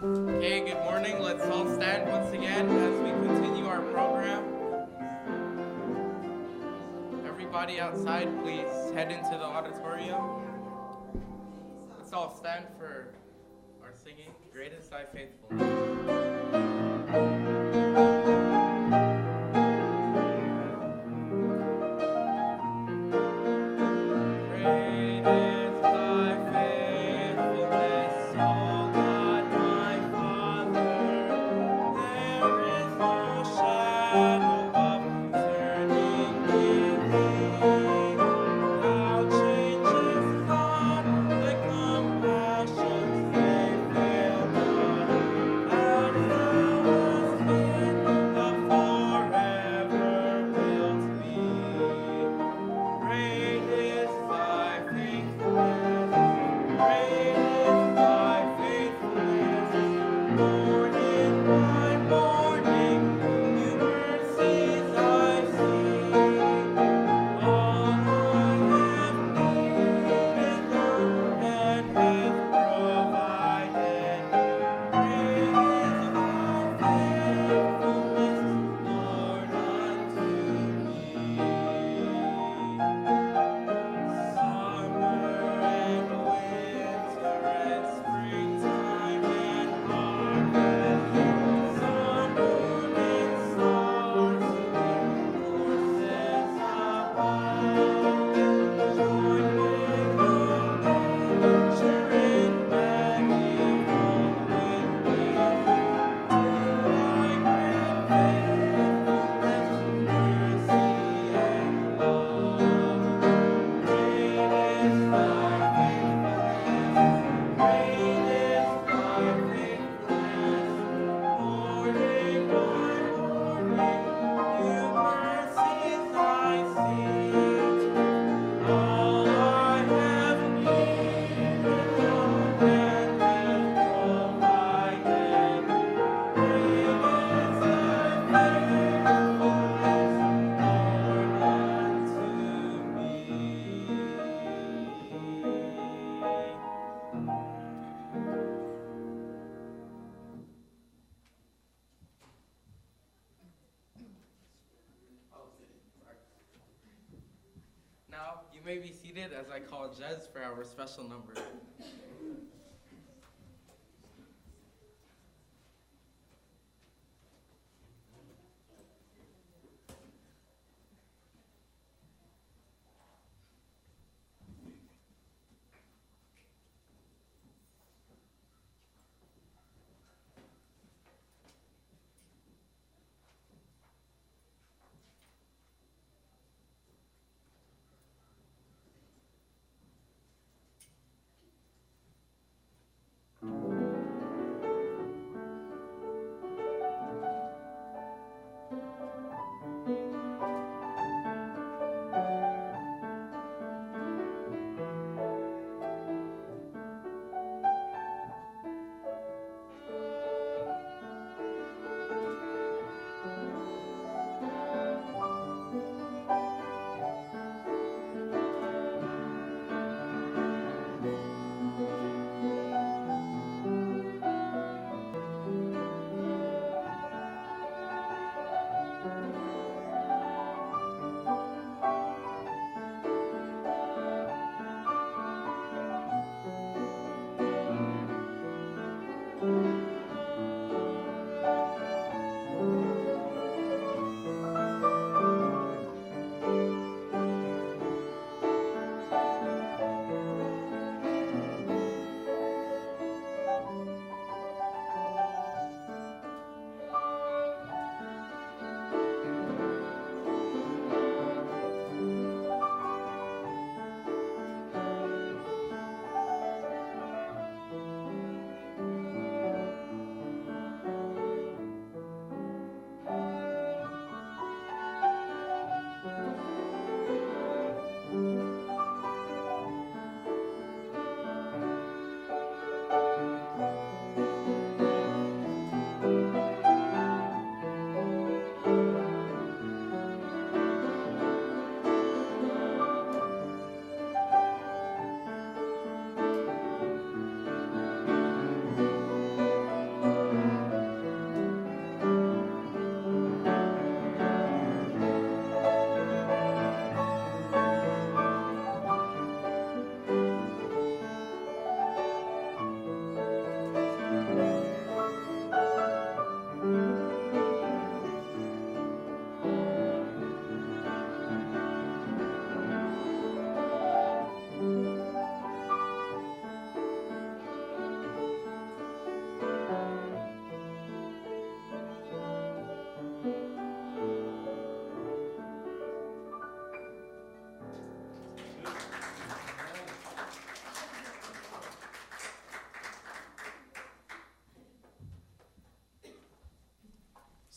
Okay, good morning. Let's all stand once again as we continue our program. Everybody outside, please head into the auditorium. Let's all stand for our singing, Great is Thy Faithfulness. Now, you may be seated as I call Jez for our special number.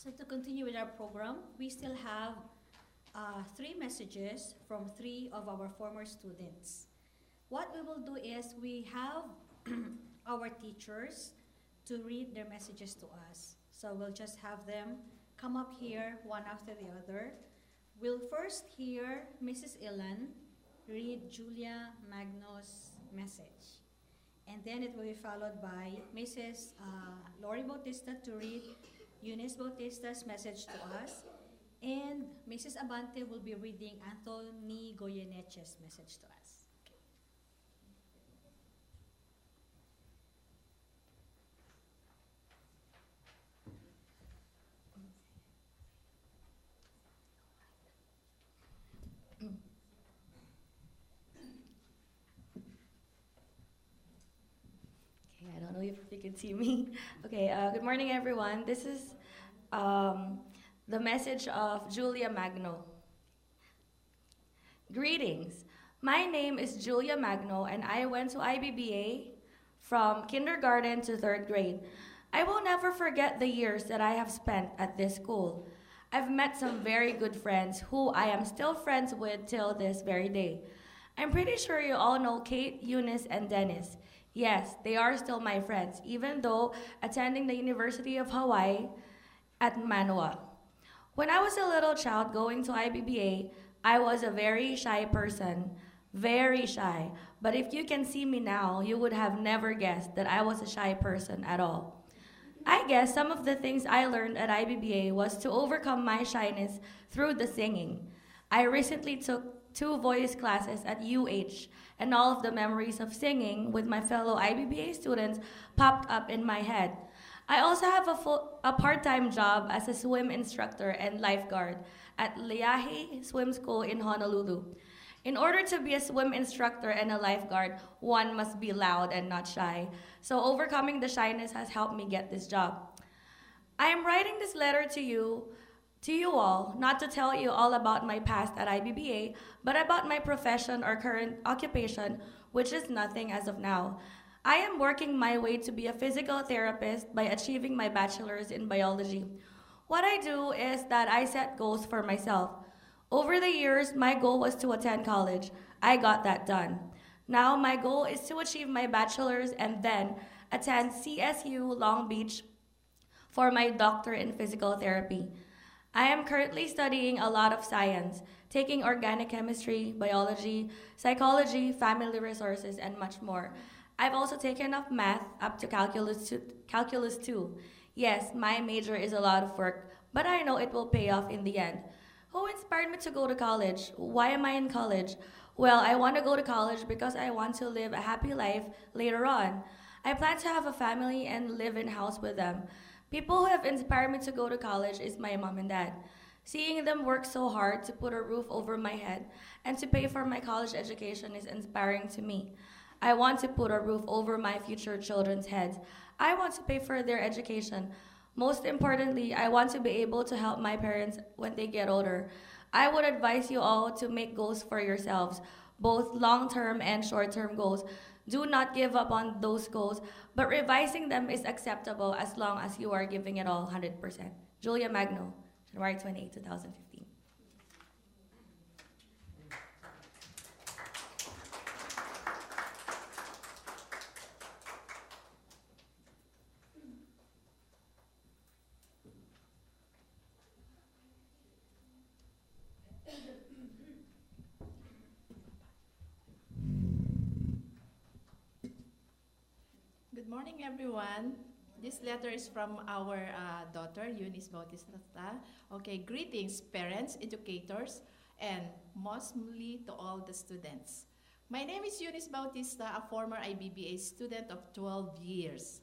So to continue with our program, we still have three messages from three of our former students. What we will do is we have our teachers to read their messages to us. So we'll just have them come up here one after the other. We'll first hear Mrs. Ilan read Julia Magno's message. And then it will be followed by Mrs. Lori Bautista to read Eunice Bautista's message to us. And Mrs. Abante will be reading Anthony Goyeneche's message to us. Okay, I don't know if you can see me. Okay, good morning, everyone. This is the message of Julia Magno. Greetings. My name is Julia Magno, and I went to IBBA from kindergarten to third grade. I will never forget the years that I have spent at this school. I've met some very good friends who I am still friends with till this very day. I'm pretty sure you all know Kate, Eunice, and Dennis. Yes, they are still my friends, even though attending the University of Hawaii at Manoa. When I was a little child going to IBBA, I was a very shy person, very shy. But if you can see me now, you would have never guessed that I was a shy person at all. I guess some of the things I learned at IBBA was to overcome my shyness through the singing. I recently took 2 voice classes at UH, and all of the memories of singing with my fellow IBBA students popped up in my head. I also have a part-time job as a swim instructor and lifeguard at Leahi Swim School in Honolulu. In order to be a swim instructor and a lifeguard, one must be loud and not shy. So overcoming the shyness has helped me get this job. I am writing this letter to you all, not to tell you all about my past at IBBA, but about my profession or current occupation, which is nothing as of now. I am working my way to be a physical therapist by achieving my bachelor's in biology. What I do is that I set goals for myself. Over the years, my goal was to attend college. I got that done. Now my goal is to achieve my bachelor's and then attend CSU Long Beach for my doctorate in physical therapy. I am currently studying a lot of science, taking organic chemistry, biology, psychology, family resources, and much more. I've also taken up math up to calculus 2. Yes, my major is a lot of work, but I know it will pay off in the end. Who inspired me to go to college? Why am I in college? Well, I want to go to college because I want to live a happy life later on. I plan to have a family and live in house with them. People who have inspired me to go to college is my mom and dad. Seeing them work so hard to put a roof over my head and to pay for my college education is inspiring to me. I want to put a roof over my future children's heads. I want to pay for their education. Most importantly, I want to be able to help my parents when they get older. I would advise you all to make goals for yourselves, both long-term and short-term goals. Do not give up on those goals, but revising them is acceptable as long as you are giving it all 100%. Julia Magno, January 28, 2015. Good morning, everyone. This letter is from our daughter, Eunice Bautista. Okay, greetings, parents, educators, and mostly to all the students. My name is Eunice Bautista, a former IBBA student of 12 years.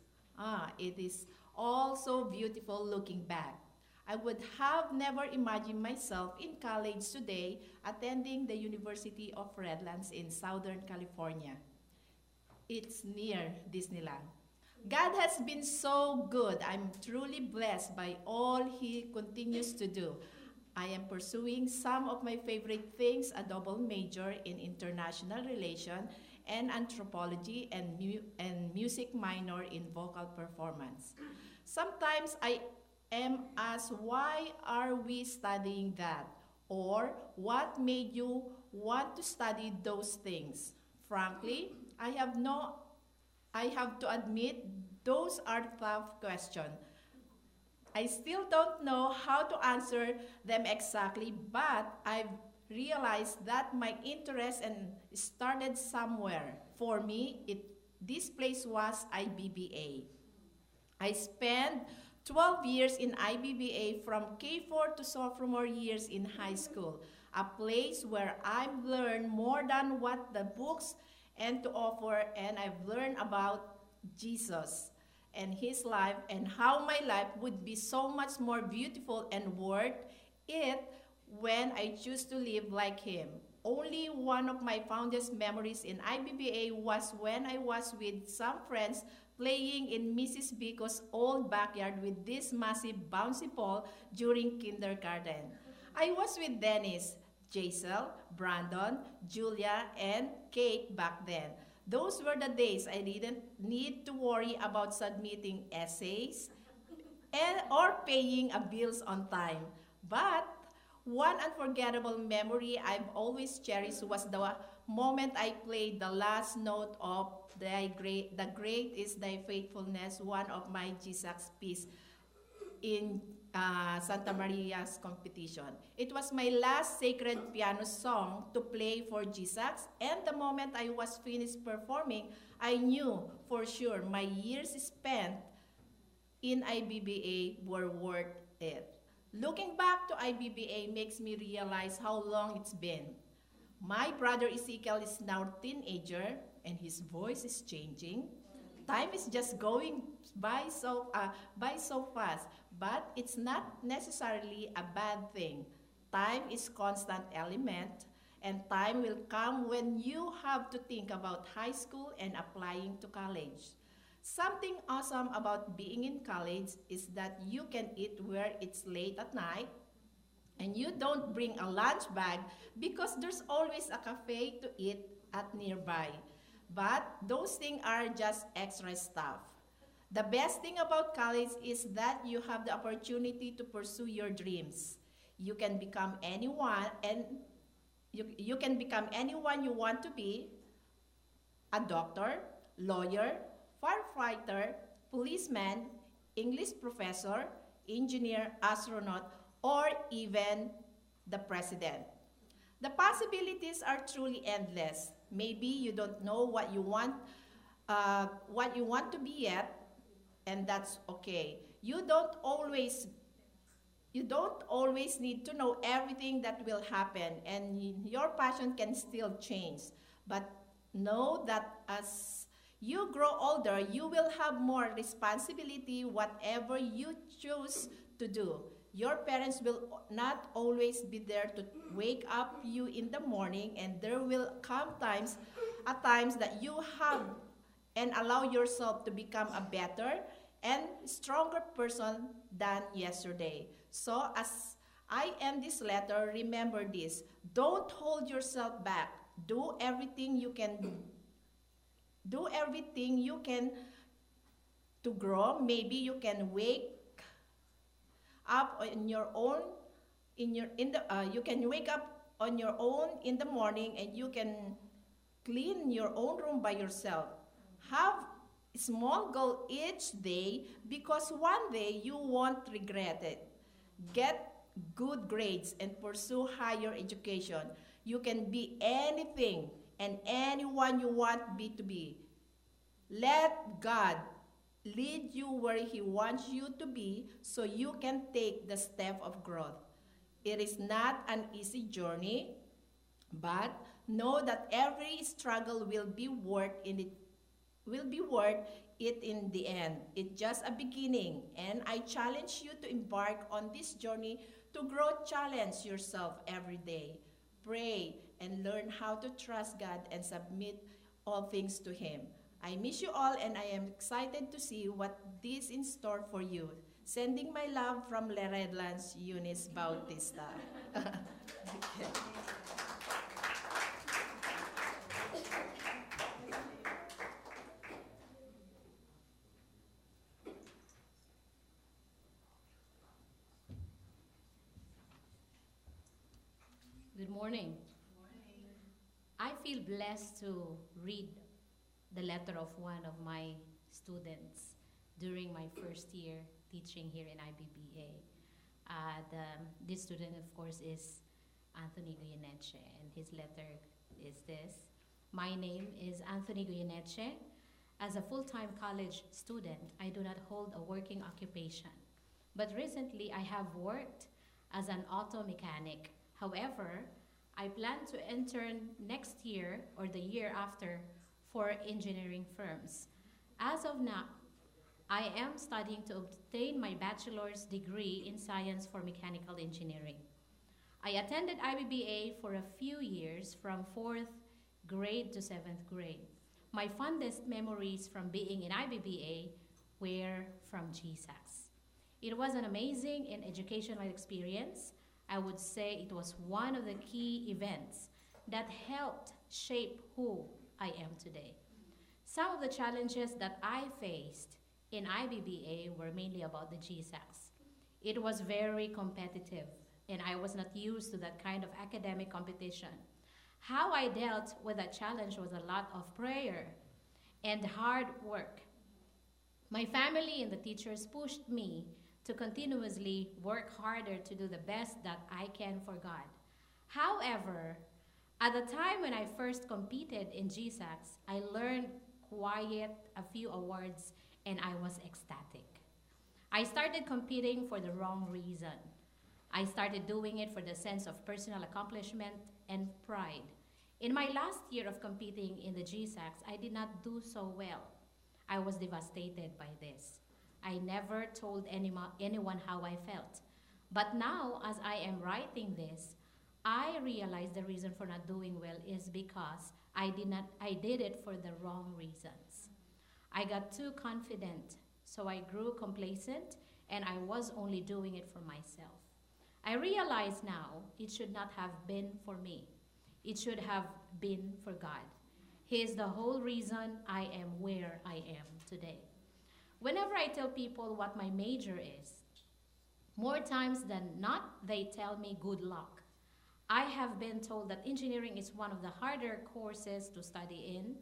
It is all so beautiful looking back. I would have never imagined myself in college today attending the University of Redlands in Southern California. It's near Disneyland. God has been so good. I'm truly blessed by all He continues to do. I am pursuing some of my favorite things, a double major in international relations and anthropology and music minor in vocal performance. Sometimes I am asked, why are we studying that? Or what made you want to study those things? Frankly, I have to admit, those are tough questions. I still don't know how to answer them exactly, but I've realized that my interest and started somewhere. For me, this place was IBBA. I spent 12 years in IBBA from K4 to sophomore years in high school, a place where I've learned more than what the books and to offer, and I've learned about Jesus and his life and how my life would be so much more beautiful and worth it when I choose to live like him. Only one of my fondest memories in IBBA was when I was with some friends playing in Mrs. Biko's old backyard with this massive bouncy ball during kindergarten. I was with Dennis, Jaisel, Brandon, Julia, and Kate back then. Those were the days I didn't need to worry about submitting essays or paying a bills on time. But one unforgettable memory I've always cherished was the moment I played the last note of the great is thy faithfulness, one of my Jesus piece in Santa Maria's competition. It was my last sacred piano song to play for Jesus, and the moment I was finished performing, I knew for sure my years spent in IBBA were worth it. Looking back to IBBA makes me realize how long it's been. My brother Ezekiel is now a teenager, and his voice is changing. Time is just going by so fast, but it's not necessarily a bad thing. Time is constant element, and time will come when you have to think about high school and applying to college. Something awesome about being in college is that you can eat where it's late at night, and you don't bring a lunch bag because there's always a cafe to eat at nearby. But those things are just extra stuff. The best thing about college is that you have the opportunity to pursue your dreams. You can become anyone, and you can become anyone you want to be: a doctor, lawyer, firefighter, policeman, English professor, engineer, astronaut, or even the president. The possibilities are truly endless. Maybe you don't know what you want to be yet, and that's okay. You don't always need to know everything that will happen, and your passion can still change. But know that as you grow older, you will have more responsibility whatever you choose to do. Your parents will not always be there to wake up you in the morning, and there will come at times that you have and allow yourself to become a better and stronger person than yesterday. So as I end this letter, remember this: don't hold yourself back. Do everything you can to grow. Maybe you can wake up on your own you can wake up on your own in the morning, and you can clean your own room by yourself. Have a small goal each day, because one day you won't regret it. Get good grades and pursue higher education. You can be anything and anyone you want to be. Let God lead you where He wants you to be, so you can take the step of growth. It is not an easy journey, but know that every struggle will be worth it in the end. It's just a beginning, and I challenge you to embark on this journey to grow. Challenge yourself every day. Pray and learn how to trust God and submit all things to Him. I miss you all, and I am excited to see what is in store for you. Sending my love from Le Redlands, Eunice Bautista. morning. I feel blessed to read the letter of one of my students during my first year teaching here in IBBA. This student, of course, is Anthony Goyeneche, and his letter is this. My name is Anthony Goyeneche. As a full-time college student, I do not hold a working occupation, but recently I have worked as an auto mechanic. However, I plan to intern next year or the year after for engineering firms. As of now, I am studying to obtain my bachelor's degree in science for mechanical engineering. I attended IBBA for a few years from 4th grade to 7th grade. My fondest memories from being in IBBA were from GSACS. It was an amazing and educational experience. I would say it was one of the key events that helped shape who I am today. Some of the challenges that I faced in IBBA were mainly about the GSACS. It was very competitive, and I was not used to that kind of academic competition. How I dealt with that challenge was a lot of prayer and hard work. My family and the teachers pushed me to continuously work harder to do the best that I can for God. However, at the time when I first competed in GSACS, I learned quiet a few awards and I was ecstatic. I started competing for the wrong reason. I started doing it for the sense of personal accomplishment and pride. In my last year of competing in the GSACS, I did not do so well. I was devastated by this. I never told anyone how I felt. But now, as I am writing this, I realize the reason for not doing well is because I did it for the wrong reasons. I got too confident, so I grew complacent, and I was only doing it for myself. I realize now it should not have been for me. It should have been for God. He is the whole reason I am where I am today. Whenever I tell people what my major is, more times than not, they tell me good luck. I have been told that engineering is one of the harder courses to study in.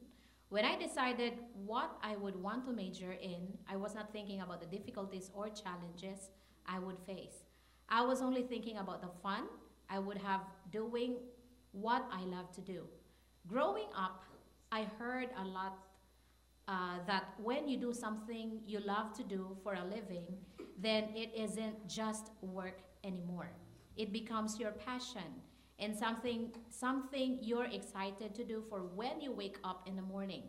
When I decided what I would want to major in, I was not thinking about the difficulties or challenges I would face. I was only thinking about the fun I would have doing what I love to do. Growing up, I heard a lot that when you do something you love to do for a living, then it isn't just work anymore. It becomes your passion and something you're excited to do for when you wake up in the morning.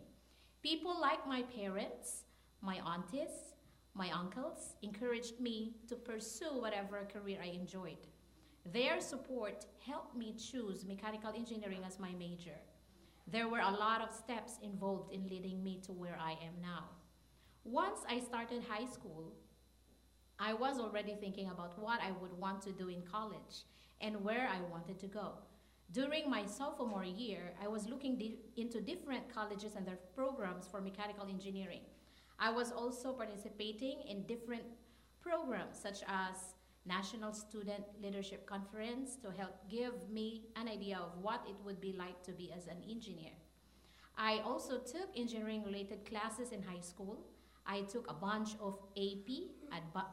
People like my parents, my aunties, my uncles encouraged me to pursue whatever career I enjoyed. Their support helped me choose mechanical engineering as my major. There were a lot of steps involved in leading me to where I am now. Once I started high school, I was already thinking about what I would want to do in college and where I wanted to go. During my sophomore year, I was looking into different colleges and their programs for mechanical engineering. I was also participating in different programs such as National Student Leadership Conference to help give me an idea of what it would be like to be as an engineer. I also took engineering-related classes in high school. I took a bunch of AP,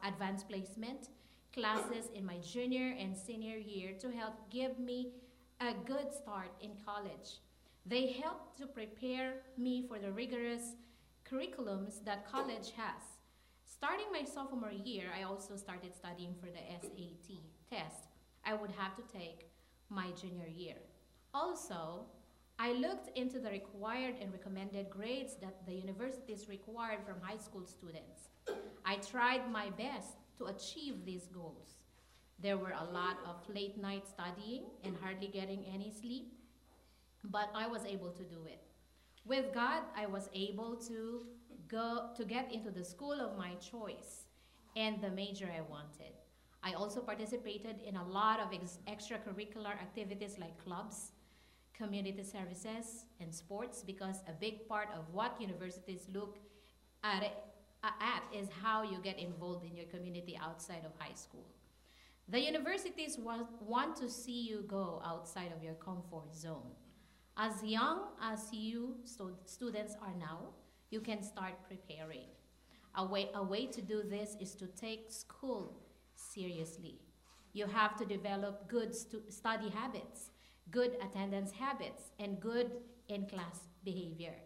Advanced Placement, classes in my junior and senior year to help give me a good start in college. They helped to prepare me for the rigorous curriculums that college has. Starting my sophomore year, I also started studying for the SAT test I would have to take my junior year. Also, I looked into the required and recommended grades that the universities required from high school students. I tried my best to achieve these goals. There were a lot of late night studying and hardly getting any sleep, but I was able to do it. With God, I was able to get into the school of my choice and the major I wanted. I also participated in a lot of extracurricular activities like clubs, community services, and sports because a big part of what universities look at is how you get involved in your community outside of high school. The universities want to see you go outside of your comfort zone. As young as you students are now, you can start preparing. A way to do this is to take school seriously. You have to develop good study habits, good attendance habits, and good in-class behavior.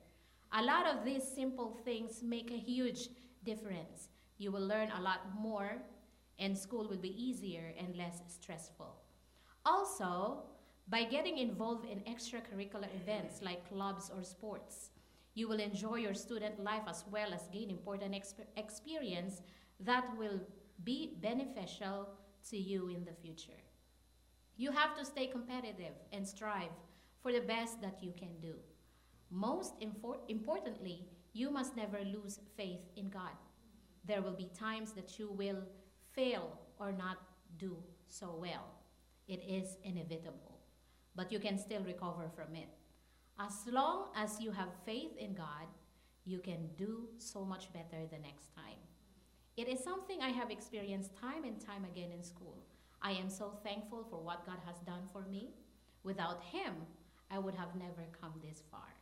A lot of these simple things make a huge difference. You will learn a lot more, and school will be easier and less stressful. Also, by getting involved in extracurricular events like clubs or sports, you will enjoy your student life as well as gain important experience that will be beneficial to you in the future. You have to stay competitive and strive for the best that you can do. Most importantly, you must never lose faith in God. There will be times that you will fail or not do so well. It is inevitable, but you can still recover from it. As long as you have faith in God, you can do so much better the next time. It is something I have experienced time and time again in school. I am so thankful for what God has done for me. Without Him, I would have never come this far.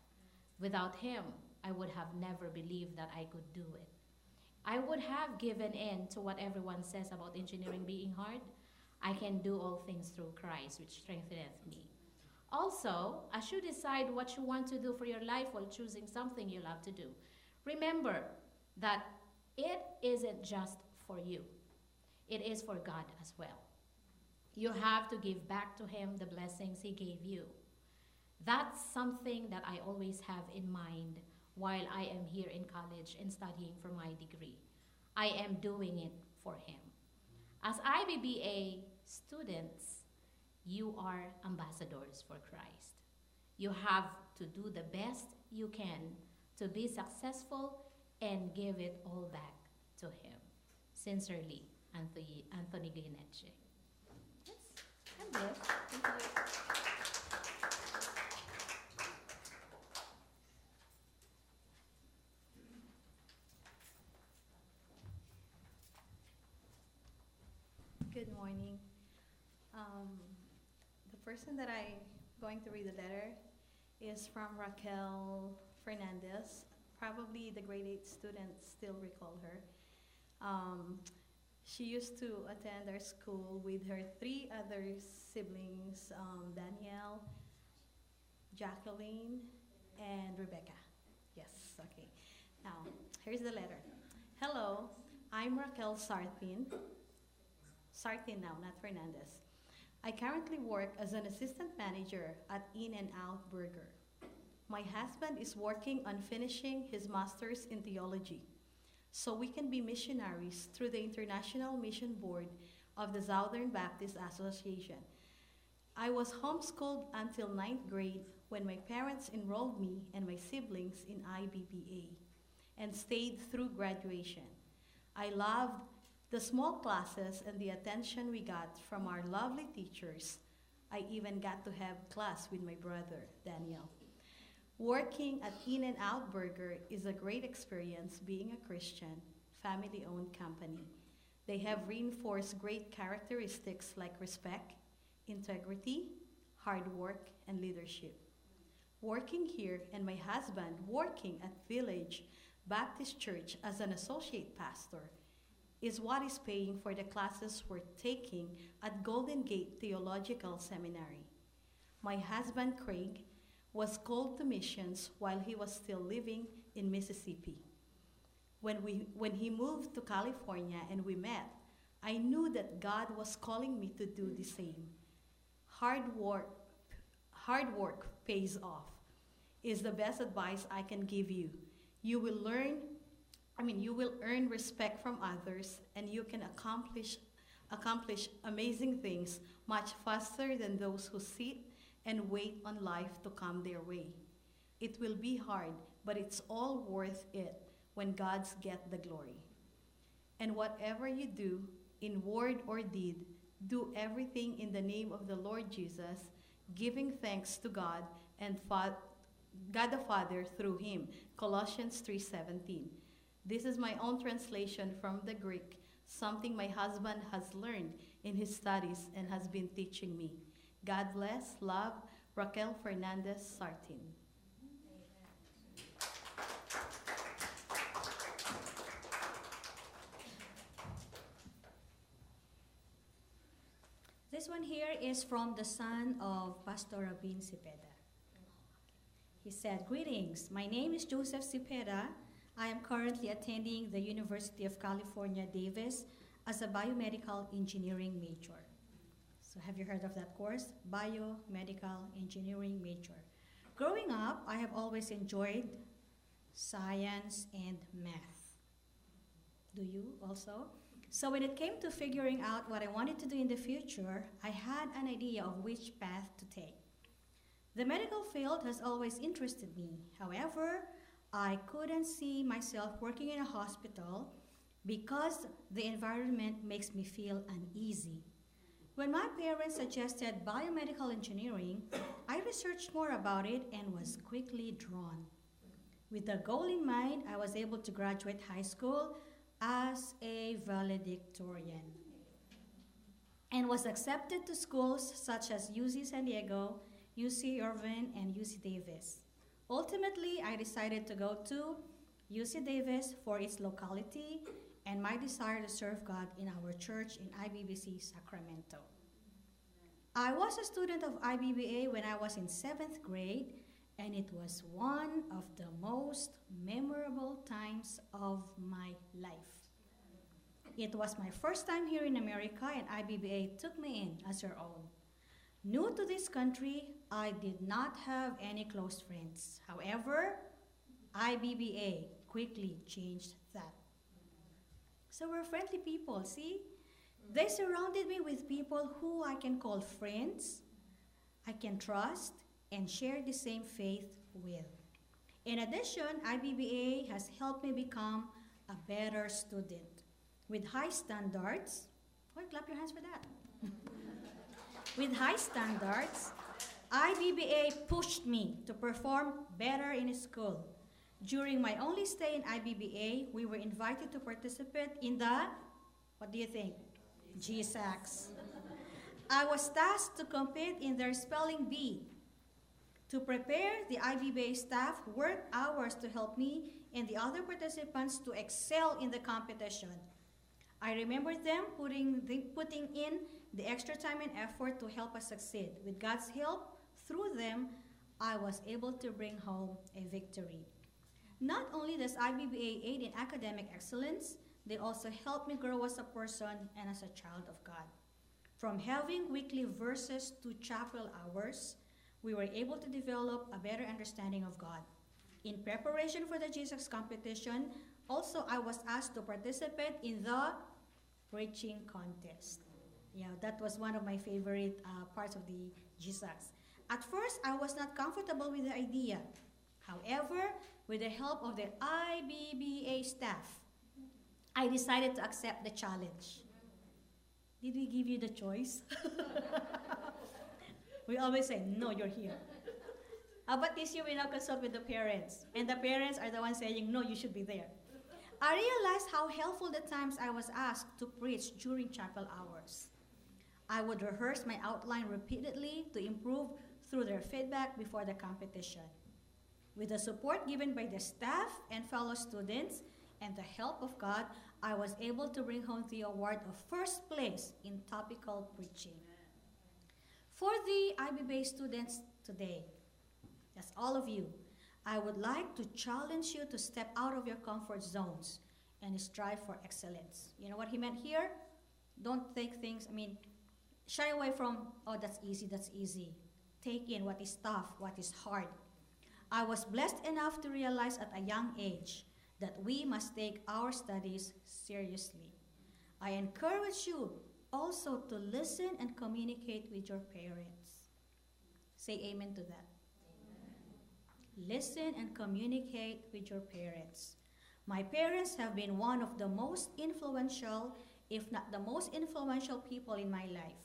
Without Him, I would have never believed that I could do it. I would have given in to what everyone says about engineering being hard. I can do all things through Christ, which strengtheneth me. Also, as you decide what you want to do for your life while choosing something you love to do, remember that it isn't just for you. It is for God as well. You have to give back to Him the blessings He gave you. That's something that I always have in mind while I am here in college and studying for my degree. I am doing it for Him. As IBBA students, you are ambassadors for Christ. You have to do the best you can to be successful and give it all back to Him. Sincerely, Anthony Guineche. Yes, I'm blessed. Thank you. Good morning. The person that I'm going to read the letter is from Raquel Fernandez. Probably the grade 8 students still recall her. She used to attend our school with her 3 other siblings, Danielle, Jacqueline, and Rebecca. Yes, okay. Now, here's the letter. Hello, I'm Raquel Sartin. Sartin now, not Fernandez. I currently work as an assistant manager at In-N-Out Burger. My husband is working on finishing his master's in theology, so we can be missionaries through the International Mission Board of the Southern Baptist Association. I was homeschooled until 9th grade when my parents enrolled me and my siblings in IBBA and stayed through graduation. I loved the small classes and the attention we got from our lovely teachers. I even got to have class with my brother, Daniel. Working at In-N-Out Burger is a great experience being a Christian, family-owned company. They have reinforced great characteristics like respect, integrity, hard work, and leadership. Working here and my husband working at Village Baptist Church as an associate pastor is what is paying for the classes we're taking at Golden Gate Theological Seminary. My husband, Craig, was called to missions while he was still living in Mississippi. When he moved to California and we met, I knew that God was calling me to do the same. Hard work pays off, is the best advice I can give you. You will earn respect from others, and you can accomplish amazing things much faster than those who sit and wait on life to come their way. It will be hard, but it's all worth it when God's get the glory. And whatever you do, in word or deed, do everything in the name of the Lord Jesus, giving thanks to God and God the Father through Him. Colossians 3:17. This is my own translation from the Greek, something my husband has learned in his studies and has been teaching me. God bless, love, Raquel Fernandez Sartin. This one here is from the son of Pastor Rabin Cepeda. He said, "Greetings, my name is Joseph Cepeda. I am currently attending the University of California, Davis as a biomedical engineering major." So have you heard of that course? Biomedical engineering major. Growing up, I have always enjoyed science and math. Do you also? So when it came to figuring out what I wanted to do in the future, I had an idea of which path to take. The medical field has always interested me. However, I couldn't see myself working in a hospital because the environment makes me feel uneasy. When my parents suggested biomedical engineering, I researched more about it and was quickly drawn. With the goal in mind, I was able to graduate high school as a valedictorian and was accepted to schools such as UC San Diego, UC Irvine, and UC Davis. Ultimately, I decided to go to UC Davis for its locality and my desire to serve God in our church in IBBC Sacramento. I was a student of IBBA when I was in 7th grade, and it was one of the most memorable times of my life. It was my first time here in America, and IBBA took me in as her own. New to this country, I did not have any close friends. However, IBBA quickly changed that. So we're friendly people, see? They surrounded me with people who I can call friends, I can trust, and share the same faith with. In addition, IBBA has helped me become a better student. With high standards, clap your hands for that. With high standards, IBBA pushed me to perform better in school. During my only stay in IBBA, we were invited to participate in the, what do you think? GSACs. I was tasked to compete in their spelling bee. To prepare, the IBBA staff worked hours to help me and the other participants to excel in the competition. I remember them putting in the extra time and effort to help us succeed. With God's help, through them, I was able to bring home a victory. Not only does IBBA aid in academic excellence, they also help me grow as a person and as a child of God. From having weekly verses to chapel hours, we were able to develop a better understanding of God. In preparation for the GSACs competition, also I was asked to participate in the preaching contest. Yeah, that was one of my favorite parts of the GSACs. At first, I was not comfortable with the idea. However, with the help of the IBBA staff, I decided to accept the challenge. Did we give you the choice? We always say, no, you're here. But this year we now consult with the parents. And the parents are the ones saying, no, you should be there. I realized how helpful the times I was asked to preach during chapel hours. I would rehearse my outline repeatedly to improve through their feedback before the competition. With the support given by the staff and fellow students and the help of God, I was able to bring home the award of first place in topical preaching. For the IBBA students today, that's all of you, I would like to challenge you to step out of your comfort zones and strive for excellence. You know what he meant here? Don't take things, shy away from, oh, that's easy, that's easy. Take in what is tough, what is hard. I was blessed enough to realize at a young age that we must take our studies seriously. I encourage you also to listen and communicate with your parents. Say amen to that. Amen. Listen and communicate with your parents. My parents have been one of the most influential, if not the most influential people in my life.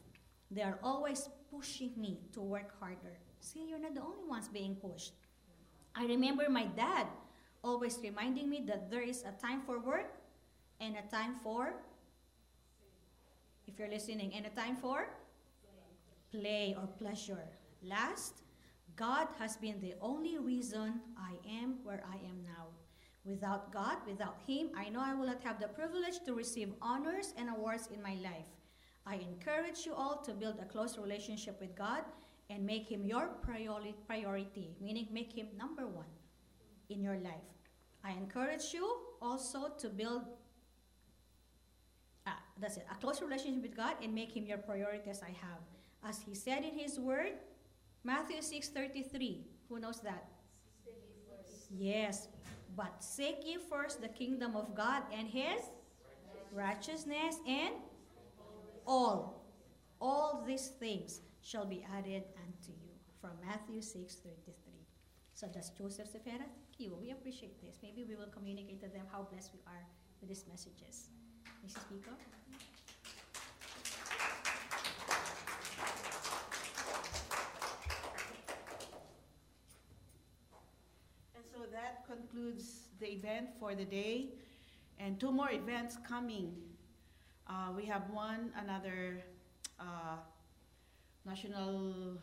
They are always pushing me to work harder. See, you're not the only ones being pushed. I remember my dad always reminding me that there is a time for work and a time for If you're listening, and a time for play or pleasure. Last, God has been the only reason I am where I am now. Without God, without Him, I know I will not have the privilege to receive honors and awards in my life. I encourage you all to build a close relationship with God and make Him your priority, meaning make Him number one in your life. I encourage you also to build a close relationship with God and make Him your priority as I have. As He said in His Word, Matthew 6:33. Who knows that? Yes. But seek ye first the kingdom of God and His righteousness, and all these things shall be added unto you. From Matthew 6:33. So that's Joseph Cepeda. Thank you. We appreciate this. Maybe we will communicate to them how blessed we are with these messages. Mrs. Pico? And so that concludes the event for the day. And 2 more events coming. We have another National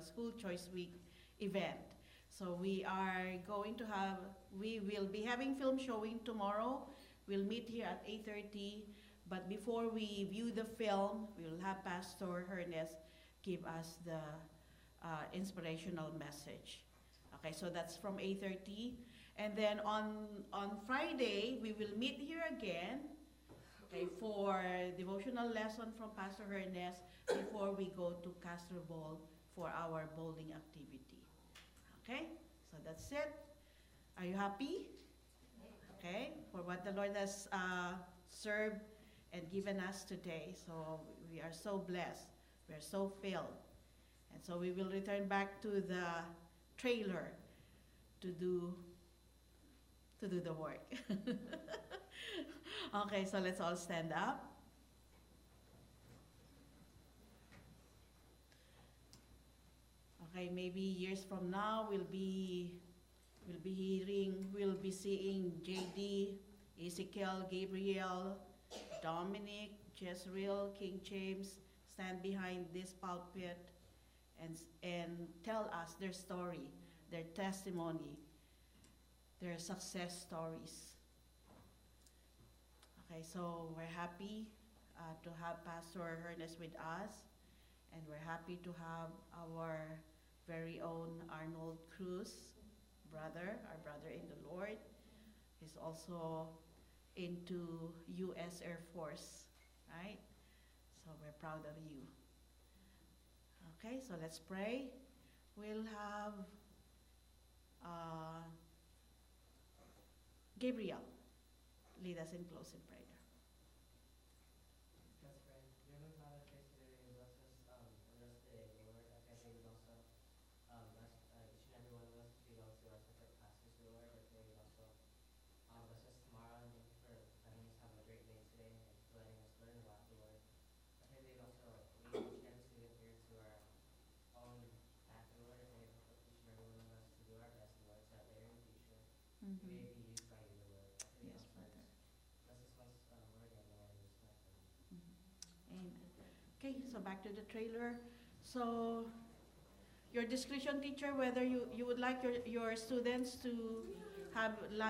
School Choice Week event. So we will be having film showing tomorrow. We'll meet here at 8:30. But before we view the film, we will have Pastor Hernes give us the inspirational message. Okay, so that's from 8:30. And then on Friday, we will meet here again, okay, for devotional lesson from Pastor Hernes before we go to Castro Bowl for our bowling activity. Okay, so that's it. Are you happy? Okay, for what the Lord has served and given us today. So we are so blessed. We are so filled. And so we will return back to the trailer to do the work. Okay, so let's all stand up. Okay, maybe years from now we'll be seeing JD, Ezekiel, Gabriel, Dominic, Jezreel, King James stand behind this pulpit and tell us their story, their testimony, their success stories. Okay, so we're happy to have Pastor Hernes with us, and we're happy to have our very own Arnold Cruz, our brother in the Lord. He's also into U.S. Air Force, right? So we're proud of you. Okay, so let's pray. We'll have Gabriel lead us in closing prayer. Let's pray. Dear Heavenly Father, praise today and bless us the rest of the day, Lord. I pray that you would also bless each and every one of us as we go to our separate classes, Lord. I pray you would also bless us tomorrow, and thank you for letting us have a great day today and for letting us learn about the Lord. I pray that you would also lead each and every student here to our own path, Lord. I pray that each and every one of us to do our best, Lord, so that later in the future we may be used by you, Lord. I pray Yes, also Father. bless us once more again, Lord, in this life. Amen. Okay, so back to the trailer. So your discretion, teacher, whether you would like your students to have lunch